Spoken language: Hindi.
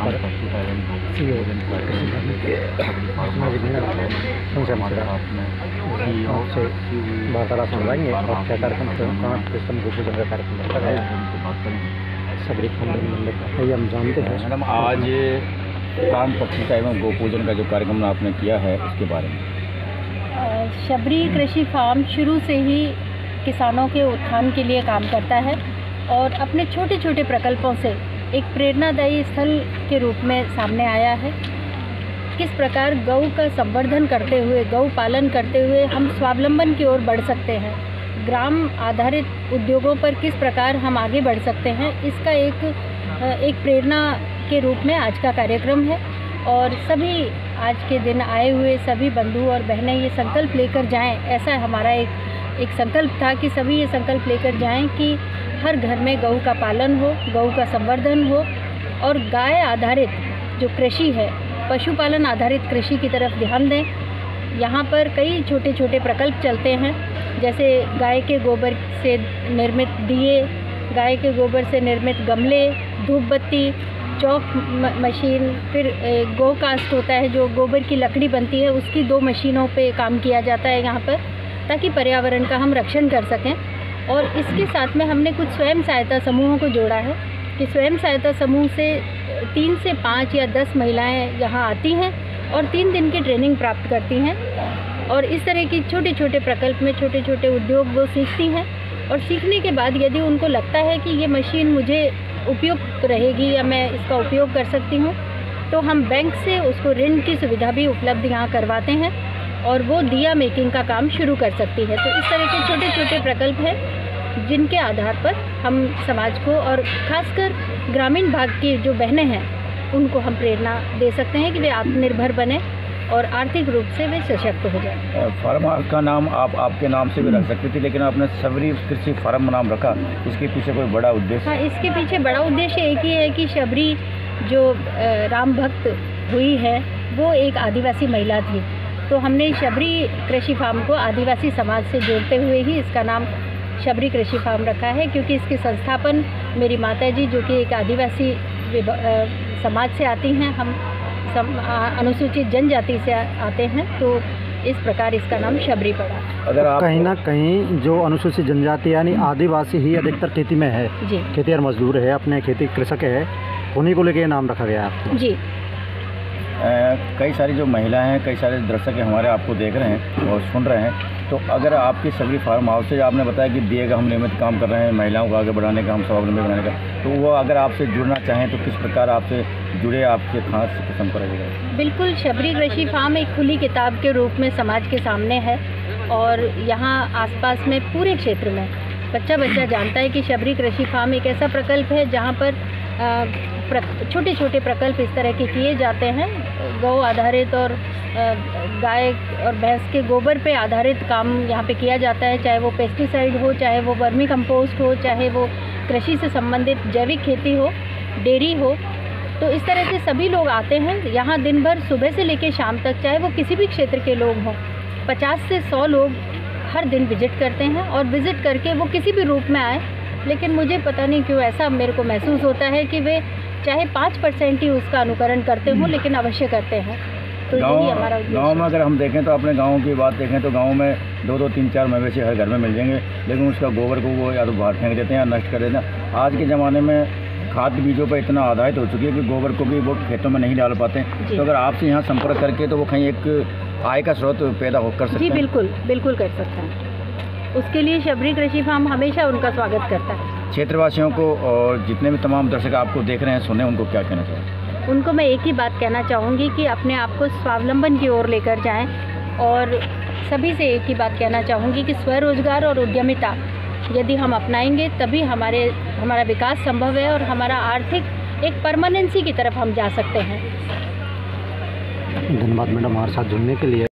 पर CEO आपसे वार्तालाप सुनवाएंगे और क्या कार्यक्रम कहाँ सिस्टम गोपूजन का कार्यक्रम रखा गया है सबरी मंदिर का, ये हम जानते हैं। मैडम, आज प्राण प्रतिष्ठा एवं गोपूजन का जो कार्यक्रम आपने किया है उसके बारे में। शबरी कृषि फार्म शुरू से ही किसानों के उत्थान के लिए काम करता है और अपने छोटे छोटे प्रकल्पों से एक प्रेरणादायी स्थल के रूप में सामने आया है। किस प्रकार गौ का संवर्धन करते हुए, गौ पालन करते हुए हम स्वावलंबन की ओर बढ़ सकते हैं, ग्राम आधारित उद्योगों पर किस प्रकार हम आगे बढ़ सकते हैं, इसका एक प्रेरणा के रूप में आज का कार्यक्रम है। और सभी आज के दिन आए हुए सभी बंधु और बहनें ये संकल्प लेकर जाएं, ऐसा हमारा एक संकल्प था कि सभी ये संकल्प लेकर जाएं कि हर घर में गौ का पालन हो, गौ का संवर्धन हो और गाय आधारित जो कृषि है, पशुपालन आधारित कृषि की तरफ ध्यान दें। यहाँ पर कई छोटे छोटे प्रकल्प चलते हैं, जैसे गाय के गोबर से निर्मित दिए, गाय के गोबर से निर्मित गमले, धूप बत्ती, चौक मशीन, फिर गो कास्ट होता है जो गोबर की लकड़ी बनती है, उसकी 2 मशीनों पे काम किया जाता है यहाँ पर, ताकि पर्यावरण का हम रक्षण कर सकें। और इसके साथ में हमने कुछ स्वयं सहायता समूहों को जोड़ा है कि स्वयं सहायता समूह से 3 से 5 या 10 महिलाएं यहाँ आती हैं और 3 दिन की ट्रेनिंग प्राप्त करती हैं और इस तरह की छोटे छोटे प्रकल्प में छोटे छोटे उद्योग वो सीखती हैं। और सीखने के बाद यदि उनको लगता है कि ये मशीन मुझे उपयुक्त रहेगी या मैं इसका उपयोग कर सकती हूँ, तो हम बैंक से उसको ऋण की सुविधा भी उपलब्ध यहाँ करवाते हैं और वो दिया मेकिंग का काम शुरू कर सकती है। तो इस तरह के छोटे छोटे प्रकल्प हैं जिनके आधार पर हम समाज को और ख़ासकर ग्रामीण भाग की जो बहनें हैं उनको हम प्रेरणा दे सकते हैं कि वे आत्मनिर्भर बने और आर्थिक रूप से वे सशक्त हो जाए। फार्म का नाम आप आपके नाम से भी रख सकती थी, लेकिन आपने शबरी कृषि फार्म नाम रखा, इसके पीछे कोई बड़ा उद्देश्य? हाँ, इसके पीछे बड़ा उद्देश्य एक ही है कि शबरी जो राम भक्त हुई है वो एक आदिवासी महिला थी, तो हमने शबरी कृषि फार्म को आदिवासी समाज से जोड़ते हुए ही इसका नाम शबरी कृषि फार्म रखा है, क्योंकि इसके संस्थापन मेरी माताजी जो कि एक आदिवासी समाज से आती हैं, हम अनुसूचित जनजाति से आते हैं, तो इस प्रकार इसका नाम शबरी पड़ा। अगर आप कहीं ना कहीं जो अनुसूचित जनजाति यानी आदिवासी ही अधिकतर खेती में है जी, खेती और मजदूर है, अपने खेती कृषक है, उन्हीं को लेके नाम रखा गया है जी। कई सारी जो महिलाएं हैं, कई सारे दर्शक हमारे आपको देख रहे हैं और सुन रहे हैं, तो अगर आपकी शबरी फार्म हाउस से आपने बताया कि दिए का हम नियमित काम कर रहे हैं, महिलाओं को आगे बढ़ाने का, हम स्वावलंबी बनाने का, तो वो अगर आपसे जुड़ना चाहें तो किस प्रकार आपसे जुड़े, आपके खास संपर्क रहेगा? बिल्कुल, शबरी कृषि फार्म एक खुली किताब के रूप में समाज के सामने है और यहाँ आसपास में पूरे क्षेत्र में बच्चा जानता है कि शबरी कृषि फार्म एक ऐसा प्रकल्प है जहाँ पर छोटे छोटे प्रकल्प इस तरह के किए जाते हैं, गौ आधारित और गाय और भैंस के गोबर पे आधारित काम यहाँ पे किया जाता है, चाहे वो पेस्टिसाइड हो, चाहे वो वर्मी कंपोस्ट हो, चाहे वो कृषि से संबंधित जैविक खेती हो, डेयरी हो। तो इस तरह से सभी लोग आते हैं यहाँ दिन भर, सुबह से लेकर शाम तक, चाहे वो किसी भी क्षेत्र के लोग हों। 50 से 100 लोग हर दिन विजिट करते हैं और विज़िट करके वो किसी भी रूप में आए, लेकिन मुझे पता नहीं क्यों ऐसा मेरे को महसूस होता है कि वे चाहे 5% ही उसका अनुकरण करते हों, लेकिन अवश्य करते हैं। तो यही हमारा गाँव में अगर हम देखें तो अपने गाँव की बात देखें तो गाँव में 2-2, 3-4 मवेशी हर घर में मिल जाएंगे, लेकिन उसका गोबर को वो या तो बाहर फेंक देते हैं या नष्ट कर देते हैं। आज के ज़माने में खाद बीजों पर इतना आधारित हो चुकी है कि गोबर को भी वो खेतों में नहीं डाल पाते हैं, तो अगर आपसे यहाँ संपर्क करके तो वो कहीं एक आय का स्रोत पैदा कर सकते हैं। जी बिल्कुल, बिल्कुल कर सकते हैं। उसके लिए शबरी कृषि फार्म हमेशा उनका स्वागत करता है। क्षेत्रवासियों को और जितने भी तमाम दर्शक आपको देख रहे हैं, सुने, उनको क्या कहना चाहिए? उनको मैं एक ही बात कहना चाहूँगी कि अपने आप को स्वावलंबन की ओर लेकर जाएं और सभी से एक ही बात कहना चाहूँगी कि स्वरोजगार और उद्यमिता यदि हम अपनाएंगे तभी हमारा विकास संभव है और हमारा आर्थिक एक परमानेंसी की तरफ हम जा सकते हैं। धन्यवाद मैडम हमारे साथ जुड़ने के लिए।